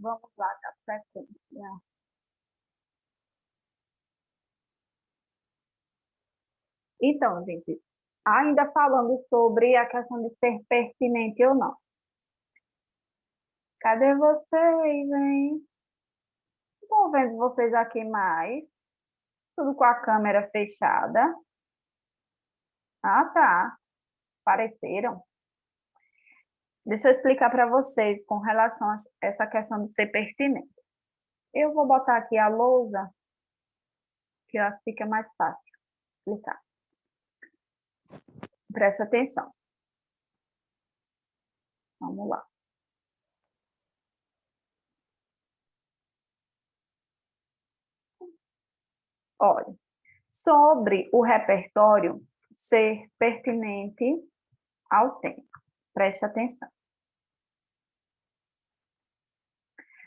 Vamos lá, da sequência. Então, gente, ainda falando sobre a questão de ser pertinente ou não. Cadê vocês, hein? Estou vendo vocês aqui mais. Tudo com a câmera fechada. Ah, tá. Apareceram. Deixa eu explicar para vocês com relação a essa questão de ser pertinente. Eu vou botar aqui a lousa, que eu acho que fica mais fácil explicar. Presta atenção. Vamos lá. Olha, sobre o repertório ser pertinente ao tema. Preste atenção.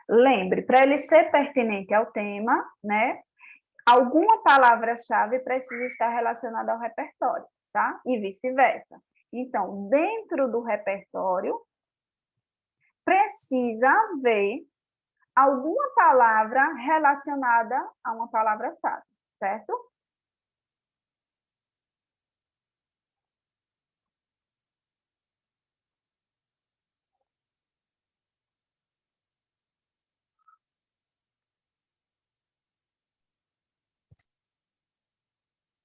Lembre, para ele ser pertinente ao tema, né, alguma palavra-chave precisa estar relacionada ao repertório, tá? E vice-versa. Então, dentro do repertório, precisa haver alguma palavra relacionada a uma palavra-chave, certo?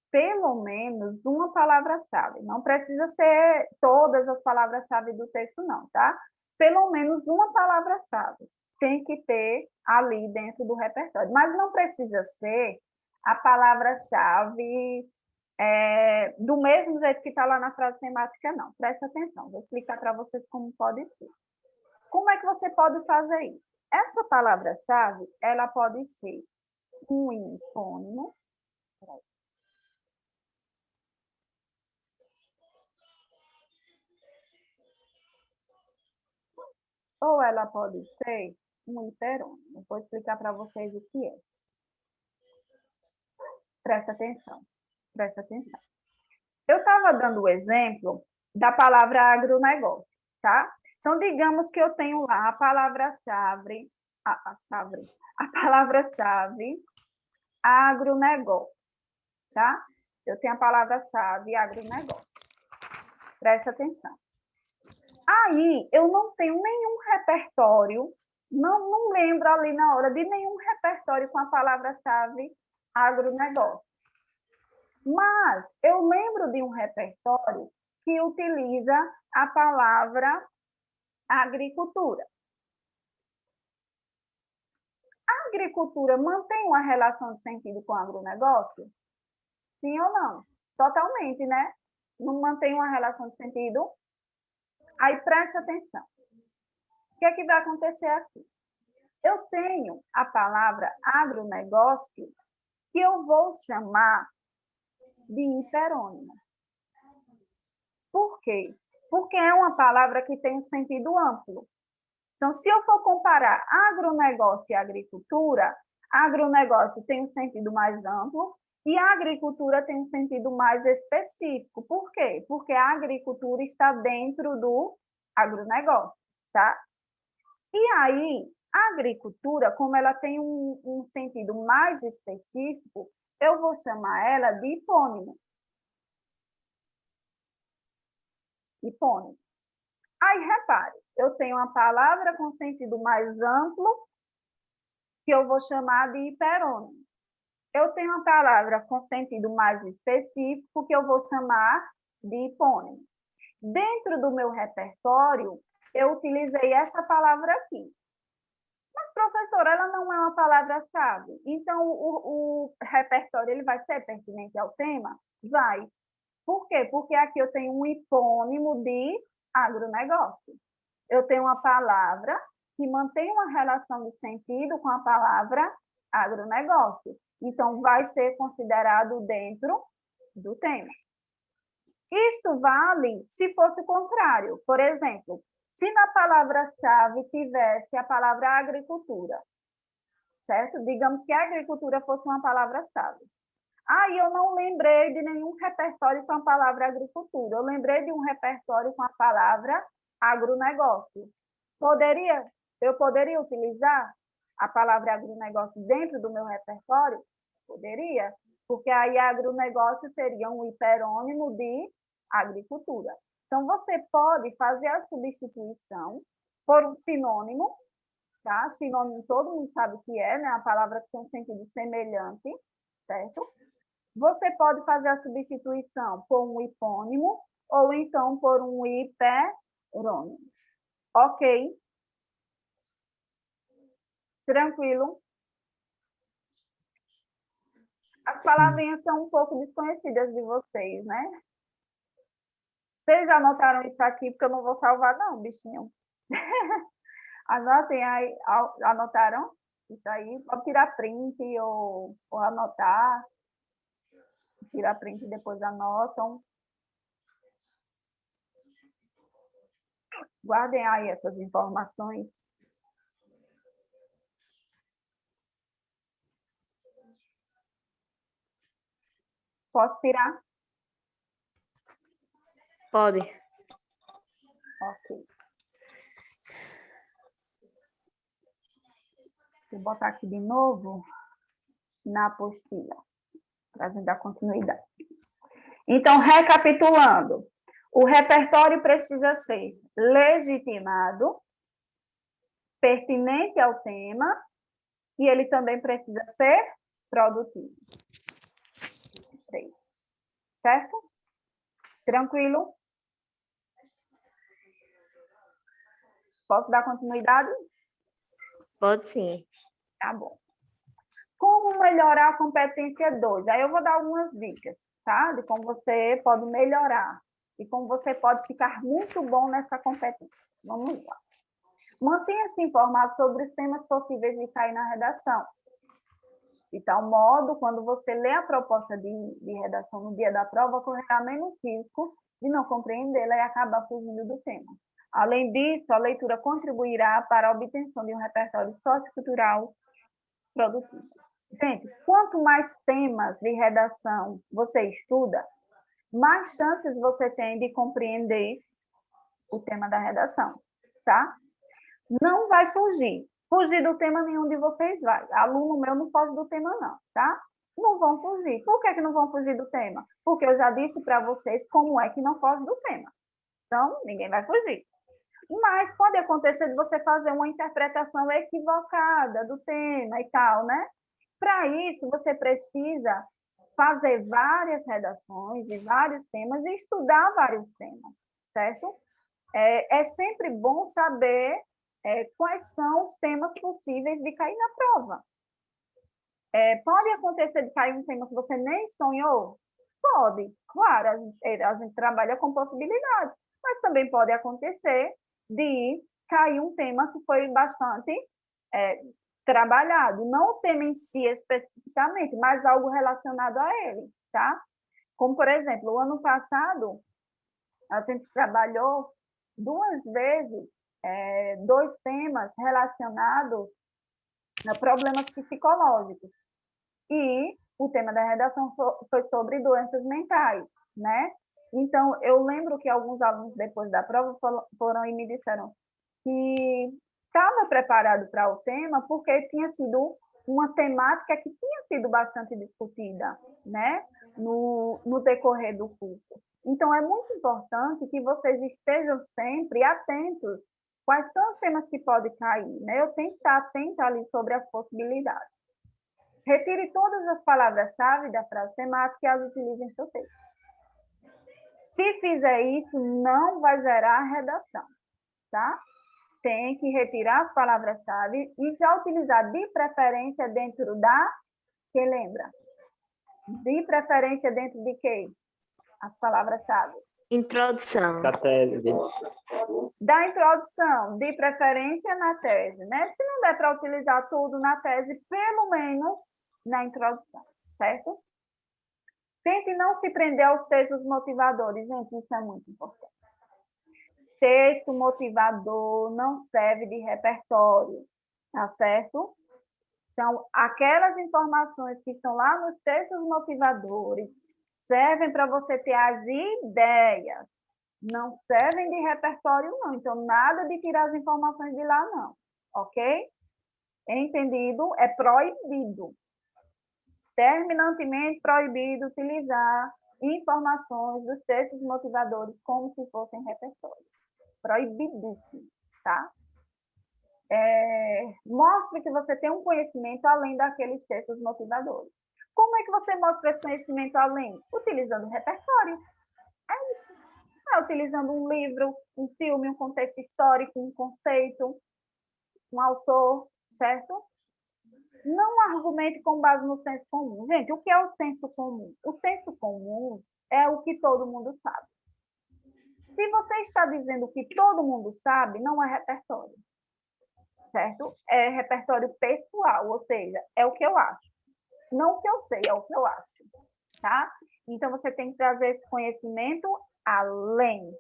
Pelo menos uma palavra-chave. Não precisa ser todas as palavras-chave do texto, não, tá? Pelo menos uma palavra-chave tem que ter ali dentro do repertório. Mas não precisa ser a palavra-chave do mesmo jeito que está lá na frase temática, não. Presta atenção, vou explicar para vocês como pode ser. Como é que você pode fazer isso? Essa palavra-chave, ela pode ser um hipônimo. Ou ela pode ser um hiperônimo. Vou explicar para vocês o que é. Presta atenção, presta atenção. Eu estava dando o exemplo da palavra agronegócio, tá? Então, digamos que eu tenho lá a palavra-chave, a palavra-chave agronegócio, tá? Eu tenho a palavra-chave agronegócio. Presta atenção. Aí, eu não tenho nenhum repertório, não lembro ali na hora de nenhum repertório com a palavra-chave agronegócio. Mas eu lembro de um repertório que utiliza a palavra agricultura. A agricultura mantém uma relação de sentido com o agronegócio? Sim ou não? Totalmente, né? Não mantém uma relação de sentido? Aí presta atenção. O que é que vai acontecer aqui? Eu tenho a palavra agronegócio que eu vou chamar de hiperônimo. Por quê? Porque é uma palavra que tem um sentido amplo. Então, se eu for comparar agronegócio e agricultura, agronegócio tem um sentido mais amplo e a agricultura tem um sentido mais específico. Por quê? Porque a agricultura está dentro do agronegócio, tá? E aí, A agricultura, como ela tem um sentido mais específico, eu vou chamar ela de hipônimo. Hipônimo. Aí, repare, eu tenho uma palavra com sentido mais amplo, que eu vou chamar de hiperônimo. Eu tenho uma palavra com sentido mais específico, que eu vou chamar de hipônimo. Dentro do meu repertório, eu utilizei essa palavra aqui. Mas, professora, ela não é uma palavra-chave. Então, o repertório ele vai ser pertinente ao tema? Vai. Por quê? Porque aqui eu tenho um hipônimo de agronegócio. Eu tenho uma palavra que mantém uma relação de sentido com a palavra agronegócio. Então, vai ser considerado dentro do tema. Isso vale se fosse o contrário. Por exemplo, se na palavra-chave tivesse a palavra agricultura, certo? Digamos que a agricultura fosse uma palavra-chave. Aí eu não lembrei de nenhum repertório com a palavra agricultura. Eu lembrei de um repertório com a palavra agronegócio. Eu poderia utilizar a palavra agronegócio dentro do meu repertório? Poderia, porque aí agronegócio seria um hiperônimo de agricultura. Então, você pode fazer a substituição por um sinônimo, tá? Sinônimo todo mundo sabe o que é, né? A palavra que tem um sentido semelhante, certo? Você pode fazer a substituição por um hipônimo ou então por um hiperônimo. Ok? Tranquilo? As palavrinhas são um pouco desconhecidas de vocês, né? Vocês anotaram isso aqui, porque eu não vou salvar não, bichinho. Anotem aí, anotaram? Isso aí, pode tirar print ou anotar. Tira print e depois anotam. Guardem aí essas informações. Posso tirar? Pode. Ok. Vou botar aqui de novo na apostila, para a gente dar continuidade. Então, recapitulando, o repertório precisa ser legitimado, pertinente ao tema, e ele também precisa ser produtivo. 3. Certo? Tranquilo? Posso dar continuidade? Pode sim. Tá bom. Como melhorar a competência 2? Aí eu vou dar algumas dicas, tá? De como você pode melhorar e como você pode ficar muito bom nessa competência. Vamos lá. Mantenha-se informado sobre os temas possíveis de cair na redação. De tal modo, quando você lê a proposta de redação no dia da prova, correrá menos risco de não compreendê-la e acabar fugindo do tema. Além disso, a leitura contribuirá para a obtenção de um repertório sociocultural produtivo. Gente, quanto mais temas de redação você estuda, mais chances você tem de compreender o tema da redação, tá? Não vai fugir. Fugir do tema nenhum de vocês vai. Aluno meu não foge do tema não, tá? Não vão fugir. Por que não vão fugir do tema? Porque eu já disse para vocês como é que não foge do tema. Então, ninguém vai fugir. Mas pode acontecer de você fazer uma interpretação equivocada do tema e tal, né? Para isso, você precisa fazer várias redações de vários temas e estudar vários temas, certo? É sempre bom saber quais são os temas possíveis de cair na prova. Pode acontecer de cair um tema que você nem sonhou? Pode, claro, a gente trabalha com possibilidades, mas também pode acontecer de cair um tema que foi bastante trabalhado, não o tema em si especificamente, mas algo relacionado a ele, tá? Como, por exemplo, o ano passado, a gente trabalhou 2 vezes 2 temas relacionados a problemas psicológicos. E o tema da redação foi sobre doenças mentais, né? Então, eu lembro que alguns alunos, depois da prova, foram e me disseram que estava preparado para o tema porque tinha sido uma temática que tinha sido bastante discutida, né, no decorrer do curso. Então, é muito importante que vocês estejam sempre atentos quais são os temas que podem cair, né? Eu tenho que estar atenta ali sobre as possibilidades. Retire todas as palavras-chave da frase temática e as utilize em seu texto. Se fizer isso, não vai zerar a redação, tá? Tem que retirar as palavras-chave e já utilizar de preferência dentro da... Quem lembra? De preferência dentro de quê? As palavras-chave. Introdução. Da tese. Da introdução, de preferência na tese, né? Se não der para utilizar tudo na tese, pelo menos na introdução, certo? Tente não se prender aos textos motivadores, gente, isso é muito importante. Texto motivador não serve de repertório, tá certo? Então, aquelas informações que estão lá nos textos motivadores servem para você ter as ideias, não servem de repertório, não. Então, nada de tirar as informações de lá, não. Ok? Entendido? É proibido. Terminantemente proibido utilizar informações dos textos motivadores como se fossem repertório. Proibidíssimo, tá? Mostre que você tem um conhecimento além daqueles textos motivadores. Como é que você mostra esse conhecimento além? Utilizando repertório. É isso. Utilizando um livro, um filme, um contexto histórico, um conceito, um autor, certo? Não argumente com base no senso comum. Gente, o que é o senso comum? O senso comum é o que todo mundo sabe. Se você está dizendo que todo mundo sabe, não é repertório, certo? É repertório pessoal, ou seja, é o que eu acho. Não o que eu sei, é o que eu acho, tá? Então, você tem que trazer esse conhecimento além,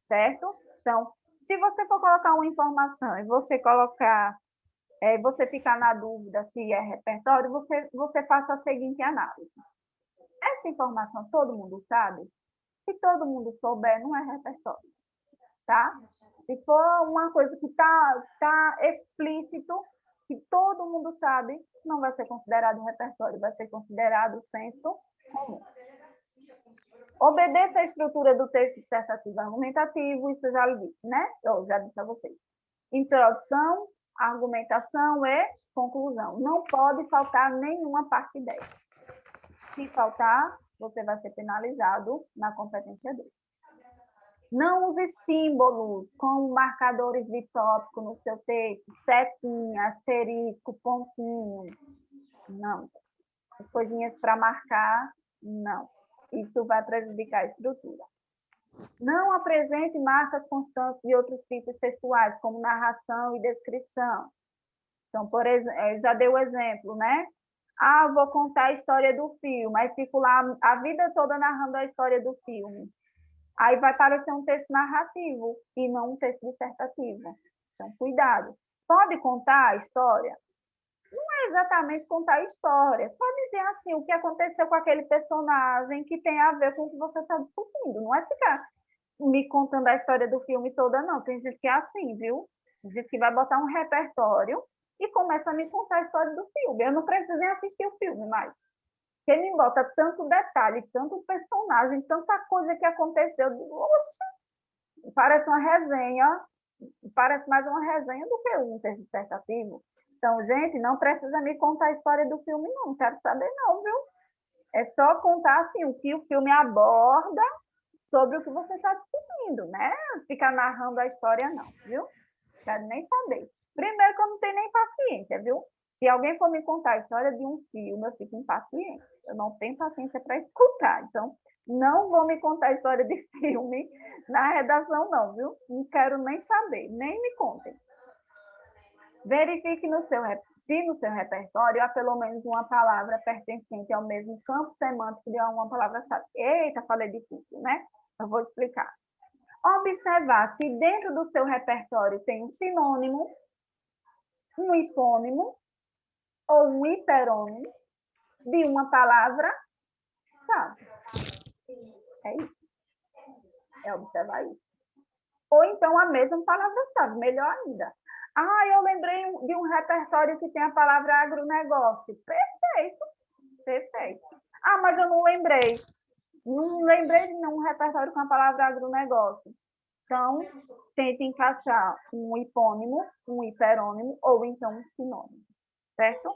certo? Então, se você for colocar uma informação e você colocar, você ficar na dúvida se é repertório, você faça a seguinte análise. Essa informação todo mundo sabe? Se todo mundo souber, não é repertório, tá? Se for uma coisa que tá explícito, que todo mundo sabe, não vai ser considerado repertório, vai ser considerado senso comum. Obedeça a estrutura do texto dissertativo argumentativo, isso eu já lhe disse, né? Eu já disse a vocês. Introdução, argumentação e conclusão. Não pode faltar nenhuma parte dela. Se faltar, você vai ser penalizado na competência dele. Não use símbolos como marcadores de tópico no seu texto, setinha, asterisco, pontinho. Não. As coisinhas para marcar, não. Isso vai prejudicar a estrutura. Não apresente marcas constantes de outros tipos textuais, como narração e descrição. Então, por exemplo, já dei o exemplo, né? Vou contar a história do filme, aí fico lá a vida toda narrando a história do filme. Aí vai parecer um texto narrativo e não um texto dissertativo. Então, cuidado. Pode contar a história? Não é exatamente contar a história, só dizer assim o que aconteceu com aquele personagem que tem a ver com o que você está discutindo. Não é ficar me contando a história do filme toda, não. Tem gente que é assim, viu? Tem gente que vai botar um repertório e começa a me contar a história do filme. Eu não preciso nem assistir o filme mais. Porque me bota tanto detalhe, tanto personagem, tanta coisa que aconteceu. Oxe, parece uma resenha, parece mais uma resenha do que um texto dissertativo. Então, gente, não precisa me contar a história do filme, não quero saber não, viu? É só contar assim, o que o filme aborda sobre o que você está discutindo, né? Ficar narrando a história, não, viu? Quero nem saber. Primeiro que eu não tenho nem paciência, viu? Se alguém for me contar a história de um filme, eu fico impaciente. Eu não tenho paciência para escutar. Então, não vou me contar a história de filme na redação, não, viu? Não quero nem saber, nem me contem. Verifique se no seu repertório há pelo menos uma palavra pertencente ao mesmo campo semântico de uma palavra-chave. Eita, falei difícil, né? Eu vou explicar. Observar se dentro do seu repertório tem um sinônimo, um hipônimo ou um hiperônimo de uma palavra-chave. É isso. É observar isso. Ou então a mesma palavra-chave, melhor ainda. Ah, eu lembrei de um repertório que tem a palavra agronegócio. Perfeito, perfeito. Ah, mas eu não lembrei. Não lembrei de nenhum repertório com a palavra agronegócio. Então, tente encaixar um hipônimo, um hiperônimo ou então um sinônimo, certo?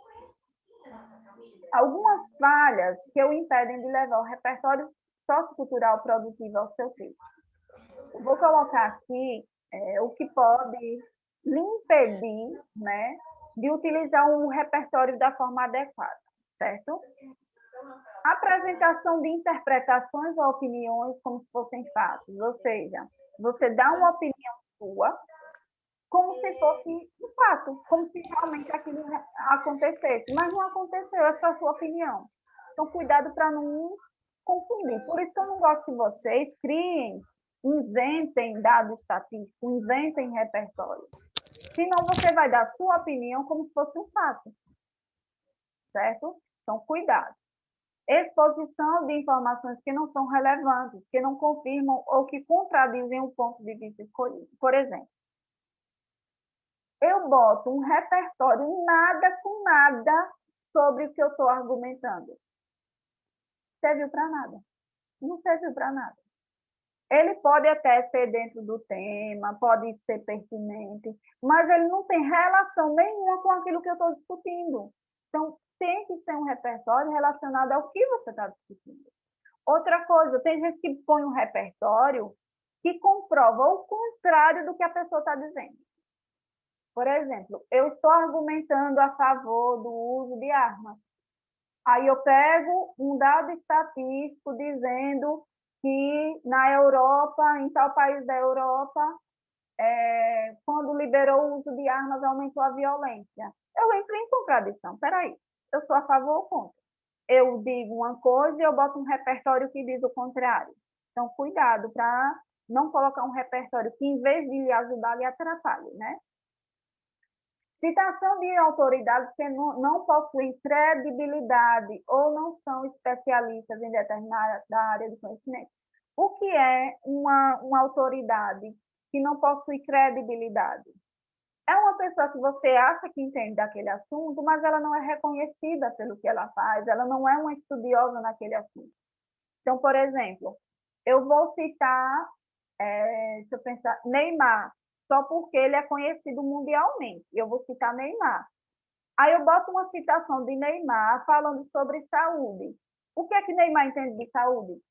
Algumas falhas que o impedem de levar o repertório sociocultural produtivo ao seu texto. Eu vou colocar aqui o que pode lhe impedir, né, de utilizar um repertório da forma adequada, certo? Apresentação de interpretações ou opiniões como se fossem fatos, ou seja, você dá uma opinião sua como se fosse um fato, como se realmente aquilo acontecesse, mas não aconteceu, é só a sua opinião. Então, cuidado para não confundir. Por isso que eu não gosto que vocês criem, inventem dados estatísticos, inventem repertório. Senão, você vai dar a sua opinião como se fosse um fato, certo? Então, cuidado. Exposição de informações que não são relevantes, que não confirmam ou que contradizem o ponto de vista escolhido. Por exemplo, eu boto um repertório nada com nada sobre o que eu estou argumentando. Serviu para nada. Não serviu para nada. Ele pode até ser dentro do tema, pode ser pertinente, mas ele não tem relação nenhuma com aquilo que eu estou discutindo. Então, tem que ser um repertório relacionado ao que você está discutindo. Outra coisa, tem gente que põe um repertório que comprova o contrário do que a pessoa está dizendo. Por exemplo, eu estou argumentando a favor do uso de armas. Aí eu pego um dado estatístico dizendo que na Europa, em tal país da Europa, quando liberou o uso de armas, aumentou a violência. Eu entro em contradição. Espera aí, eu sou a favor ou contra? Eu digo uma coisa e eu boto um repertório que diz o contrário. Então, cuidado para não colocar um repertório que, em vez de lhe ajudar, lhe atrapalhe, né? Citação de autoridades que não possuem credibilidade ou não são especialistas em determinada área de conhecimento. O que é uma autoridade que não possui credibilidade? É uma pessoa que você acha que entende daquele assunto, mas ela não é reconhecida pelo que ela faz, ela não é uma estudiosa naquele assunto. Então, por exemplo, eu vou citar, deixa eu pensar, Neymar, só porque ele é conhecido mundialmente. Eu vou citar Neymar. Aí eu boto uma citação de Neymar falando sobre saúde. O que é que Neymar entende de saúde?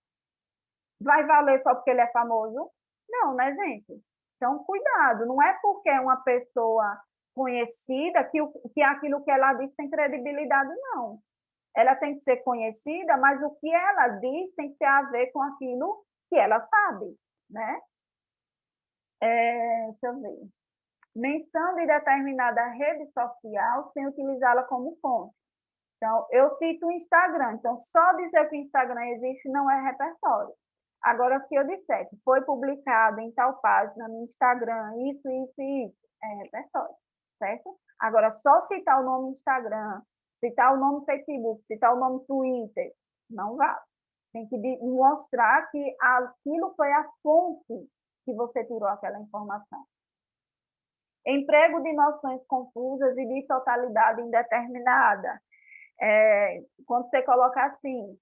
Vai valer só porque ele é famoso? Não, né, gente? Então, cuidado. Não é porque é uma pessoa conhecida que aquilo que ela diz tem credibilidade, não. Ela tem que ser conhecida, mas o que ela diz tem que ter a ver com aquilo que ela sabe, né? Deixa eu ver. Menção de determinada rede social sem utilizá-la como fonte. Então, eu cito o Instagram. Então, só dizer que o Instagram existe não é repertório. Agora, se eu disser que foi publicado em tal página no Instagram, isso, é repertório, certo? Agora, só citar o nome Instagram, citar o nome Facebook, citar o nome Twitter, não vale. Tem que mostrar que aquilo foi a fonte que você tirou aquela informação. Emprego de noções confusas e de totalidade indeterminada. Quando você coloca assim,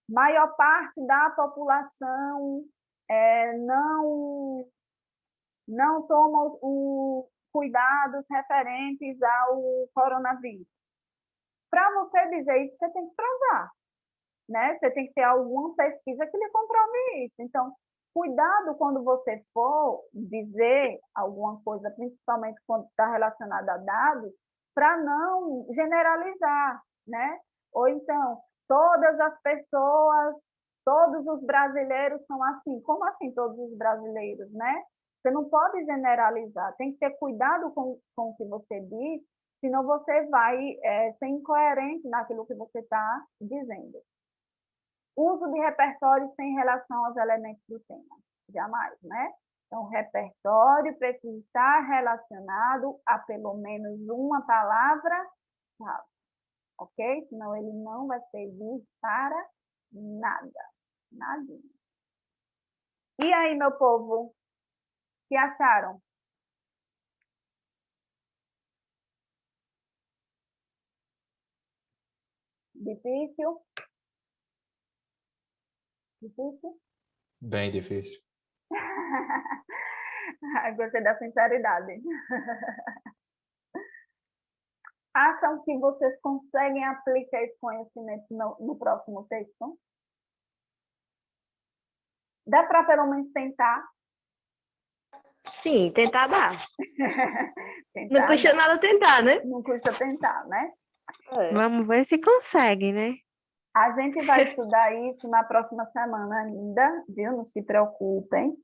maior parte da população não toma cuidados referentes ao coronavírus. Para você dizer isso, você tem que provar, né? Você tem que ter alguma pesquisa que lhe comprove isso. Então, cuidado quando você for dizer alguma coisa, principalmente quando está relacionada a dados, para não generalizar, né? Ou então, todas as pessoas, todos os brasileiros são assim. Como assim todos os brasileiros, né? Você não pode generalizar, tem que ter cuidado com o que você diz, senão você vai ser incoerente naquilo que você está dizendo. Uso de repertório sem relação aos elementos do tema. Jamais, né? Então, o repertório precisa estar relacionado a pelo menos uma palavra-chave, ok? Senão ele não vai servir para nada, nadinha. E aí, meu povo, que acharam? Difícil? Difícil? Bem difícil. Gostei da sinceridade. Acham que vocês conseguem aplicar esse conhecimento no próximo texto? Dá para pelo menos tentar? Sim, tentar dar. Tentar, Não custa nada tentar, né? Não custa tentar, né? Vamos ver se consegue, né? A gente vai estudar isso na próxima semana ainda, viu? Não se preocupem.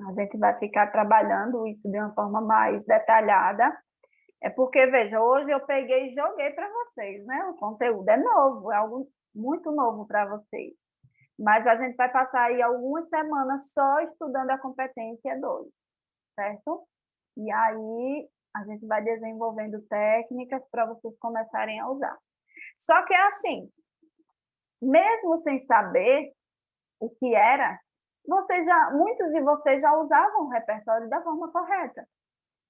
A gente vai ficar trabalhando isso de uma forma mais detalhada. É porque, veja, hoje eu peguei e joguei para vocês, né? O conteúdo é novo, é algo muito novo para vocês. Mas a gente vai passar aí algumas semanas só estudando a competência 2, certo? E aí a gente vai desenvolvendo técnicas para vocês começarem a usar. Só que é assim, mesmo sem saber o que era, muitos de vocês já usavam o repertório da forma correta,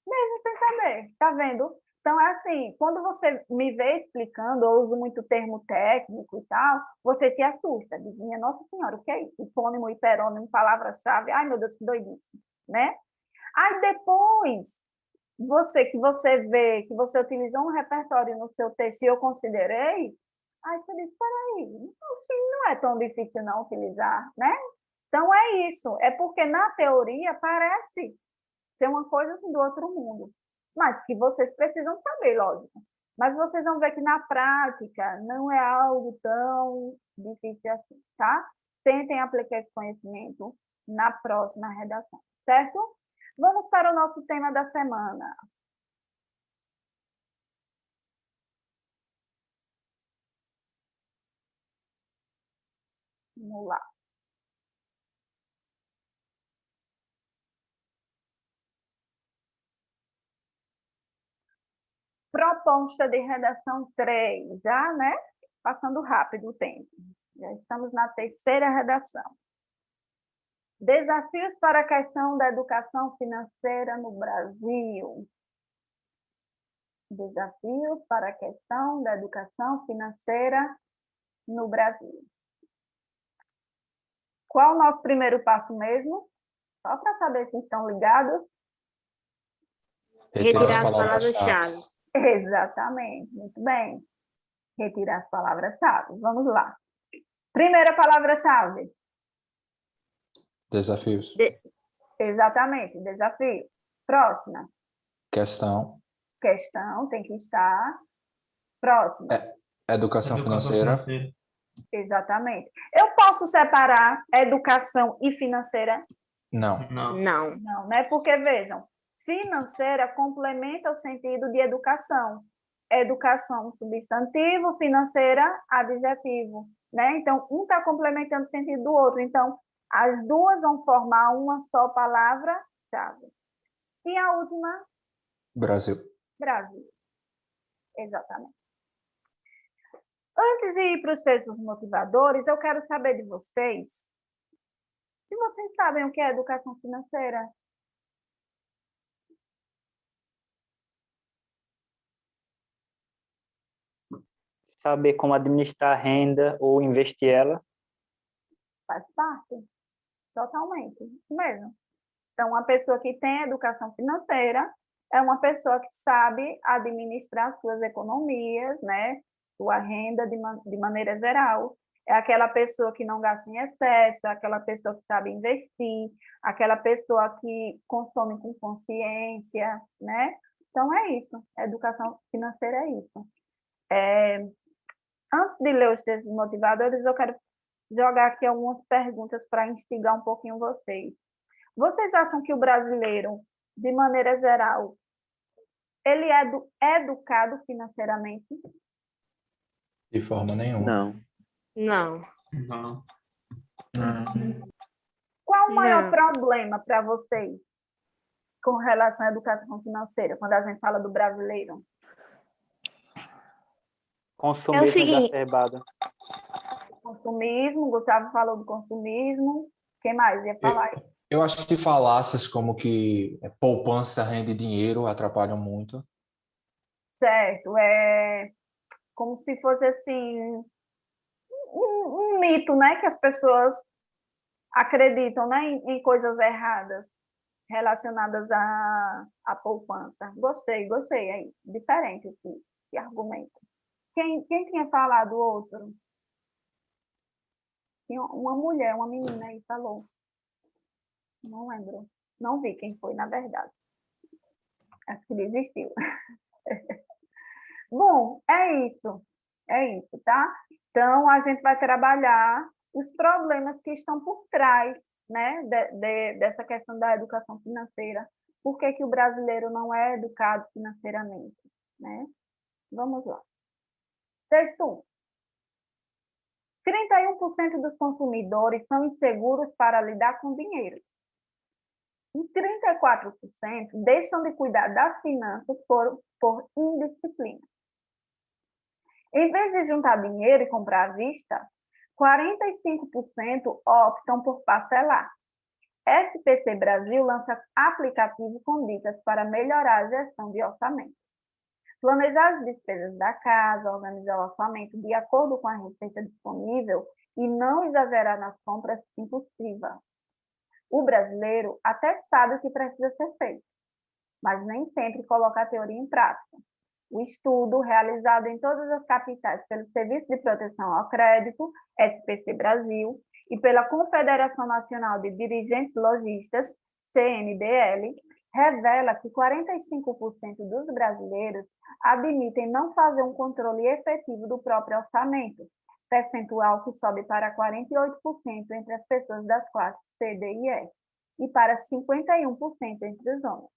mesmo sem saber, tá vendo? Então, é assim, quando você me vê explicando, eu uso muito termo técnico e tal, você se assusta, diz, minha Nossa Senhora, o que é isso? Hipônimo, hiperônimo, palavra-chave, ai meu Deus, que doidice, né? Aí depois, que você vê, que você utilizou um repertório no seu texto e eu considerei, aí você diz, peraí, assim, não é tão difícil não utilizar, né? Então, é isso, é porque na teoria parece ser uma coisa assim, do outro mundo, mas que vocês precisam saber, lógico. Mas vocês vão ver que na prática não é algo tão difícil assim, tá? Tentem aplicar esse conhecimento na próxima redação, certo? Vamos para o nosso tema da semana. Vamos lá. Proposta de redação 3, já, né? Passando rápido o tempo. Já estamos na terceira redação. Desafios para a questão da educação financeira no Brasil. Desafios para a questão da educação financeira no Brasil. Qual o nosso primeiro passo mesmo? Só para saber se estão ligados. Retirar as palavras-chave. Exatamente, muito bem. Retirar as palavras-chave. Vamos lá. Primeira palavra-chave. Desafios. Exatamente, desafio. Próxima. Questão. Questão, tem que estar. Próxima. Educação financeira. Exatamente. Eu posso separar educação e financeira? Não. Não. Não, né? Porque, vejam, financeira complementa o sentido de educação. Educação, substantivo, financeira, adjetivo, né? Então, um está complementando o sentido do outro. Então, as duas vão formar uma só palavra-chave. E a última? Brasil. Brasil. Exatamente. Antes de ir para os textos motivadores, eu quero saber de vocês se vocês sabem o que é educação financeira. Saber como administrar a renda ou investir ela. Faz parte, totalmente, isso mesmo. Então, uma pessoa que tem educação financeira é uma pessoa que sabe administrar suas economias, né? Sua renda de maneira geral. É aquela pessoa que não gasta em excesso, é aquela pessoa que sabe investir, aquela pessoa que consome com consciência, né? Então, é isso. A educação financeira é isso. Antes de ler os textos motivadores, eu quero jogar aqui algumas perguntas para instigar um pouquinho vocês. Vocês acham que o brasileiro, de maneira geral, ele é educado financeiramente? De forma nenhuma. Não. Não. Qual o maior Não. problema para vocês com relação à educação financeira, quando a gente fala do brasileiro? Consumismo seguinte. exacerbado. Consumismo, Gustavo falou do consumismo. Quem mais ia falar? Eu acho que falácias como que poupança rende dinheiro atrapalham muito. Certo, é como se fosse assim um mito, né, que as pessoas acreditam, né, em coisas erradas relacionadas à poupança. Gostei aí, diferente esse argumento. Quem tinha falado outro? Tinha uma mulher, uma menina aí falou. Não lembro. Não vi quem foi, na verdade. Acho que desistiu. Bom, é isso, tá? Então, a gente vai trabalhar os problemas que estão por trás, né, dessa questão da educação financeira. Por que que o brasileiro não é educado financeiramente, né? Vamos lá. Texto 1. 31% dos consumidores são inseguros para lidar com dinheiro. E 34% deixam de cuidar das finanças por indisciplina. Em vez de juntar dinheiro e comprar à vista, 45% optam por parcelar. SPC Brasil lança aplicativo com dicas para melhorar a gestão de orçamento. Planejar as despesas da casa, organizar o orçamento de acordo com a receita disponível e não exagerar nas compras impulsivas. O brasileiro até sabe o que precisa ser feito, mas nem sempre coloca a teoria em prática. O estudo, realizado em todas as capitais pelo Serviço de Proteção ao Crédito, SPC Brasil, e pela Confederação Nacional de Dirigentes Lojistas, CNDL, revela que 45% dos brasileiros admitem não fazer um controle efetivo do próprio orçamento, percentual que sobe para 48% entre as pessoas das classes C, D e E, e para 51% entre os homens.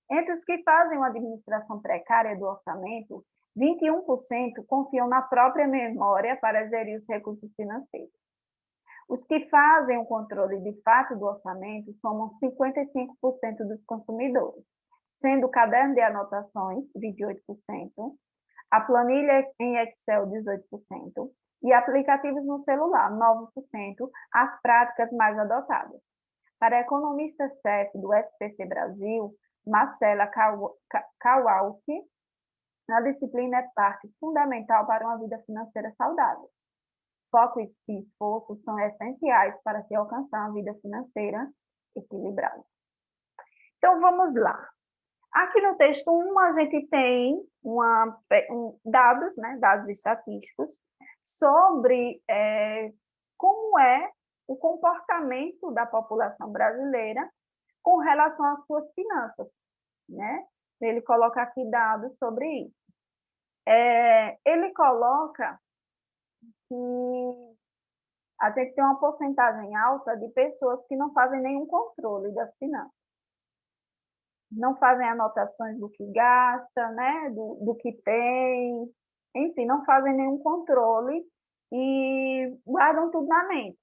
Entre os que fazem uma administração precária do orçamento, 21% confiam na própria memória para gerir os recursos financeiros. Os que fazem o controle de fato do orçamento somam 55% dos consumidores, sendo o caderno de anotações, 28%, a planilha em Excel, 18%, e aplicativos no celular, 9%, as práticas mais adotadas. Para a economista-chefe do SPC Brasil, Marcela Kowalski, a disciplina é parte fundamental para uma vida financeira saudável. Foco e esforço são essenciais para se alcançar uma vida financeira equilibrada. Então, vamos lá. Aqui no texto 1, a gente tem dados, né, dados estatísticos sobre como é o comportamento da população brasileira com relação às suas finanças, né? Ele coloca aqui dados sobre isso. Ele coloca que a gente tem uma porcentagem alta de pessoas que não fazem nenhum controle das finanças. Não fazem anotações do que gasta, né? do que tem, enfim, não fazem nenhum controle e guardam tudo na mente,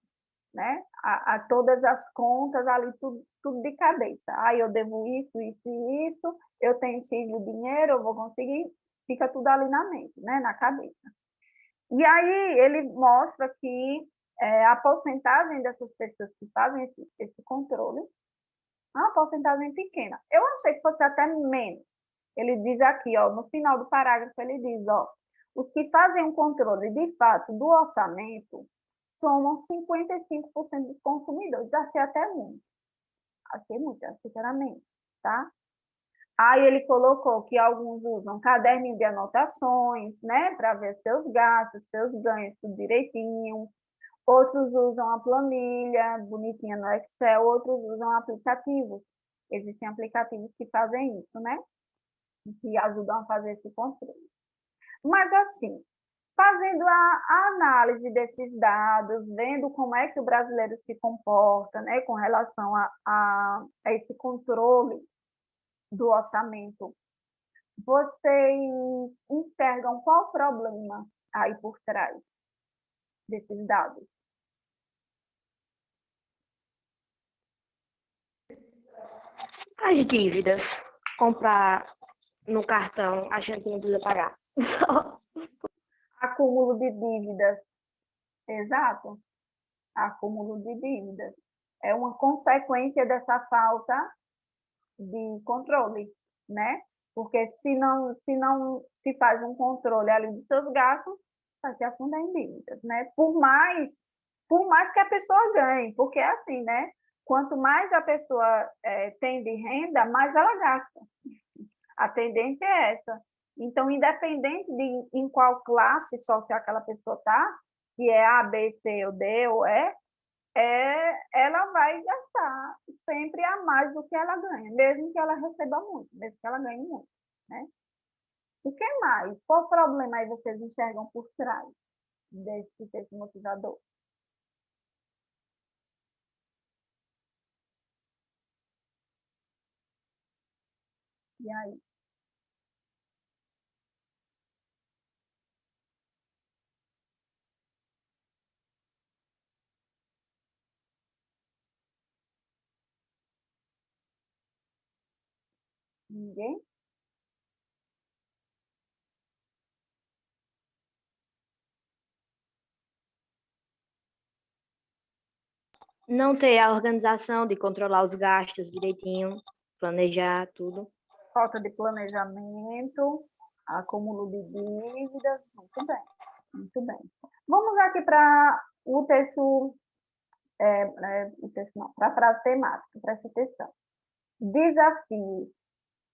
né? A todas as contas ali, tudo de cabeça. Eu devo isso, isso e isso, eu tenho X de dinheiro, eu vou conseguir, fica tudo ali na mente, né? Na cabeça. E aí ele mostra que a porcentagem dessas pessoas que fazem esse controle é uma porcentagem pequena. Eu achei que fosse até menos. Ele diz aqui, no final do parágrafo, ele diz, os que fazem um controle de fato do orçamento somam 55% dos consumidores. Achei até muito. Achei que era menos, tá? Aí ele colocou que alguns usam caderninho de anotações, né, para ver seus gastos, seus ganhos, tudo direitinho. Outros usam a planilha bonitinha no Excel, outros usam aplicativos. Existem aplicativos que fazem isso, né? Que ajudam a fazer esse controle. Mas, assim, fazendo a análise desses dados, vendo como é que o brasileiro se comporta, né, com relação a esse controle do orçamento, vocês enxergam qual o problema aí por trás desses dados? As dívidas. Comprar no cartão achando que não precisa pagar. Acúmulo de dívidas. Exato. Acúmulo de dívidas. é uma consequência dessa falta de controle, né? Porque se faz um controle ali dos seus gastos, vai se afundar em dívidas, né? Por mais que a pessoa ganhe, porque é assim, né? Quanto mais a pessoa tem de renda, mais ela gasta. A tendência é essa. Então, independente de em qual classe social aquela pessoa está, se é A, B, C ou D ou E, ela vai gastar sempre a mais do que ela ganha, mesmo que ela receba muito, mesmo que ela ganhe muito, né? O que mais? Qual problema aí vocês enxergam por trás desse motivador? E aí? Ninguém? Não ter a organização de controlar os gastos direitinho, planejar tudo. Falta de planejamento, acúmulo de dívidas. Muito bem, muito bem. Vamos aqui para o texto, para a frase temática, presta atenção. Desafios.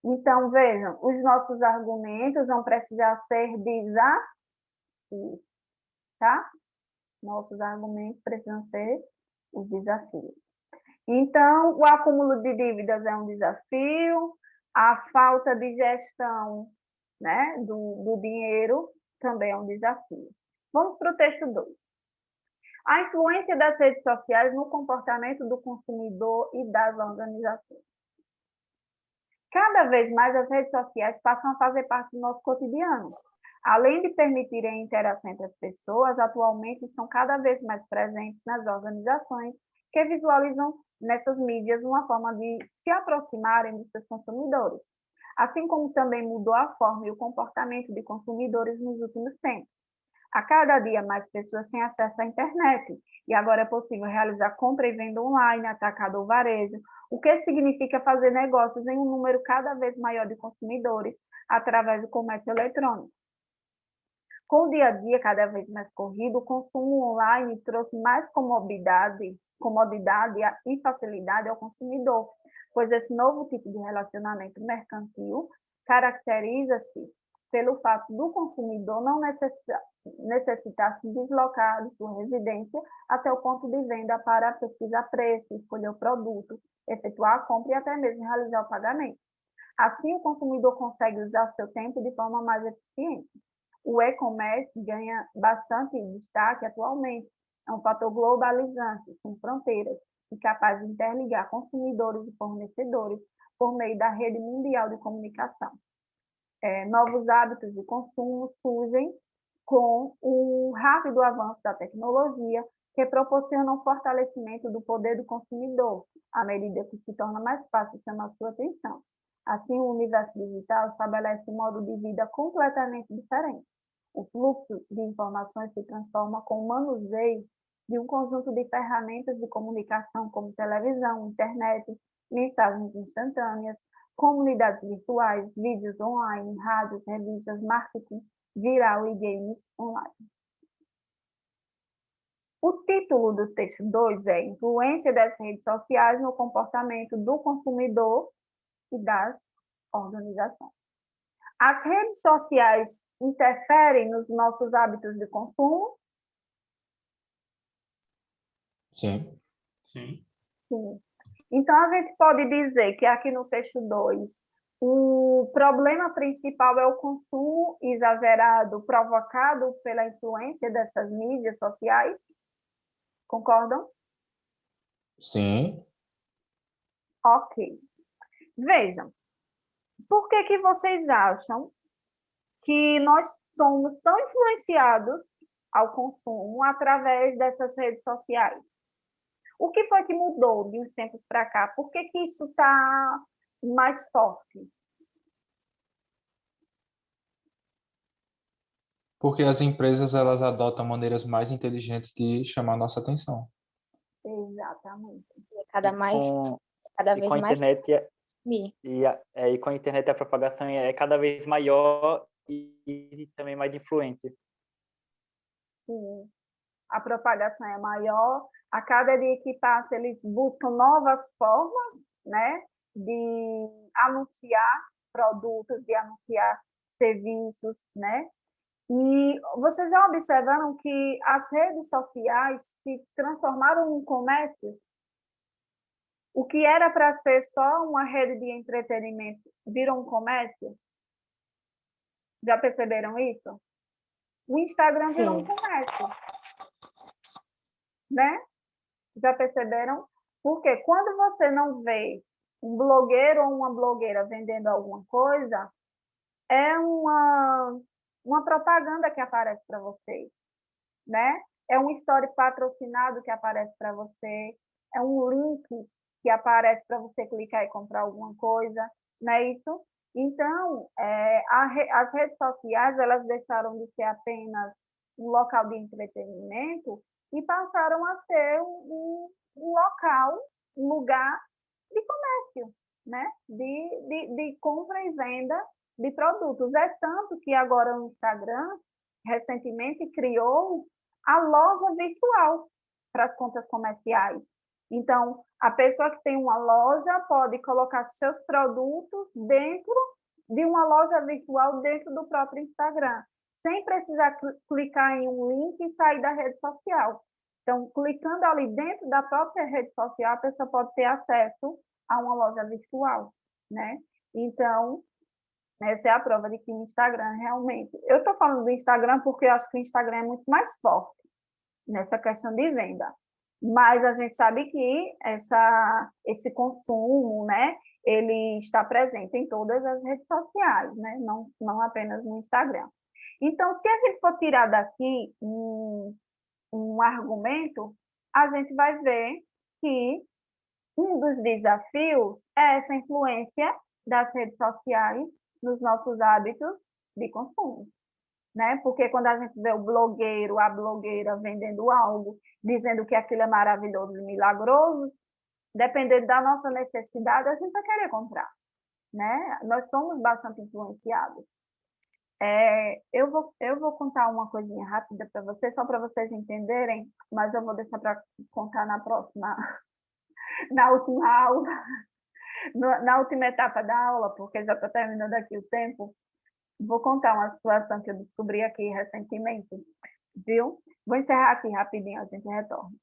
Então, vejam, os nossos argumentos vão precisar ser desafios, tá? Nossos argumentos precisam ser os desafios. Então, o acúmulo de dívidas é um desafio, a falta de gestão, né, do dinheiro também é um desafio. Vamos para o texto 2. A influência das redes sociais no comportamento do consumidor e das organizações. Cada vez mais as redes sociais passam a fazer parte do nosso cotidiano. Além de permitirem a interação entre as pessoas, atualmente estão cada vez mais presentes nas organizações que visualizam nessas mídias uma forma de se aproximarem dos seus consumidores, assim como também mudou a forma e o comportamento de consumidores nos últimos tempos. A cada dia mais pessoas têm acesso à internet e agora é possível realizar compra e venda online, atacado ou varejo, o que significa fazer negócios em um número cada vez maior de consumidores através do comércio eletrônico. Com o dia a dia cada vez mais corrido, o consumo online trouxe mais comodidade e facilidade ao consumidor, pois esse novo tipo de relacionamento mercantil caracteriza-se pelo fato do consumidor não necessitar se deslocar de sua residência até o ponto de venda para pesquisar preço, escolher o produto, efetuar a compra e até mesmo realizar o pagamento. Assim, o consumidor consegue usar seu tempo de forma mais eficiente. O e-commerce ganha bastante destaque atualmente. É um fator globalizante, sem fronteiras, e capaz de interligar consumidores e fornecedores por meio da rede mundial de comunicação. Novos hábitos de consumo surgem com o rápido avanço da tecnologia, que proporciona um fortalecimento do poder do consumidor, à medida que se torna mais fácil chamar sua atenção. Assim, o universo digital estabelece um modo de vida completamente diferente. O fluxo de informações se transforma com o manuseio de um conjunto de ferramentas de comunicação como televisão, internet, mensagens instantâneas, comunidades virtuais, vídeos online, rádios, revistas, marketing viral e games online. O título do texto 2 é Influência das redes sociais no comportamento do consumidor e das organizações. As redes sociais interferem nos nossos hábitos de consumo? Sim. Sim. Sim. Então, a gente pode dizer que aqui no texto 2, o problema principal é o consumo exagerado provocado pela influência dessas mídias sociais? Concordam? Sim. Ok. Vejam, por que vocês acham que nós somos tão influenciados ao consumo através dessas redes sociais? O que foi que mudou de uns tempos para cá? Por que isso está mais forte? Porque as empresas elas adotam maneiras mais inteligentes de chamar nossa atenção. Exatamente. Cada E vez com a mais internet, consumir. e com a internet a propagação é cada vez maior e também mais influente. Sim. A propagação é maior, a cada dia que passa eles buscam novas formas, né, de anunciar produtos, de anunciar serviços, né? E vocês já observaram que as redes sociais se transformaram num comércio? O que era para ser só uma rede de entretenimento virou um comércio? Já perceberam isso? O Instagram virou um Sim, comércio, né? Já perceberam? Porque quando você não vê um blogueiro ou uma blogueira vendendo alguma coisa, é uma propaganda que aparece para você, né? É um story patrocinado que aparece para você, é um link que aparece para você clicar e comprar alguma coisa, não é isso? Então, as redes sociais, elas deixaram de ser apenas um local de entretenimento e passaram a ser um local, um lugar de comércio, né? De compra e venda de produtos. É tanto que agora o Instagram, recentemente, criou a loja virtual para as contas comerciais. Então, a pessoa que tem uma loja pode colocar seus produtos dentro de uma loja virtual dentro do próprio Instagram, sem precisar clicar em um link e sair da rede social. Então, clicando ali dentro da própria rede social, a pessoa pode ter acesso a uma loja virtual, né? Então, essa é a prova de que o Instagram realmente... Eu estou falando do Instagram porque eu acho que o Instagram é muito mais forte nessa questão de venda. Mas a gente sabe que esse consumo, né, ele está presente em todas as redes sociais, né, não apenas no Instagram. Então, se a gente for tirar daqui um argumento, a gente vai ver que um dos desafios é essa influência das redes sociais nos nossos hábitos de consumo, né? Porque quando a gente vê o blogueiro, a blogueira vendendo algo, dizendo que aquilo é maravilhoso e milagroso, dependendo da nossa necessidade, a gente vai querer comprar, né? Nós somos bastante influenciados. Eu vou contar uma coisinha rápida para vocês, só para vocês entenderem, mas eu vou deixar para contar na próxima, na última aula, na última etapa da aula, porque já está terminando aqui o tempo. Vou contar uma situação que eu descobri aqui recentemente, viu? Vou encerrar aqui rapidinho, a gente retorna.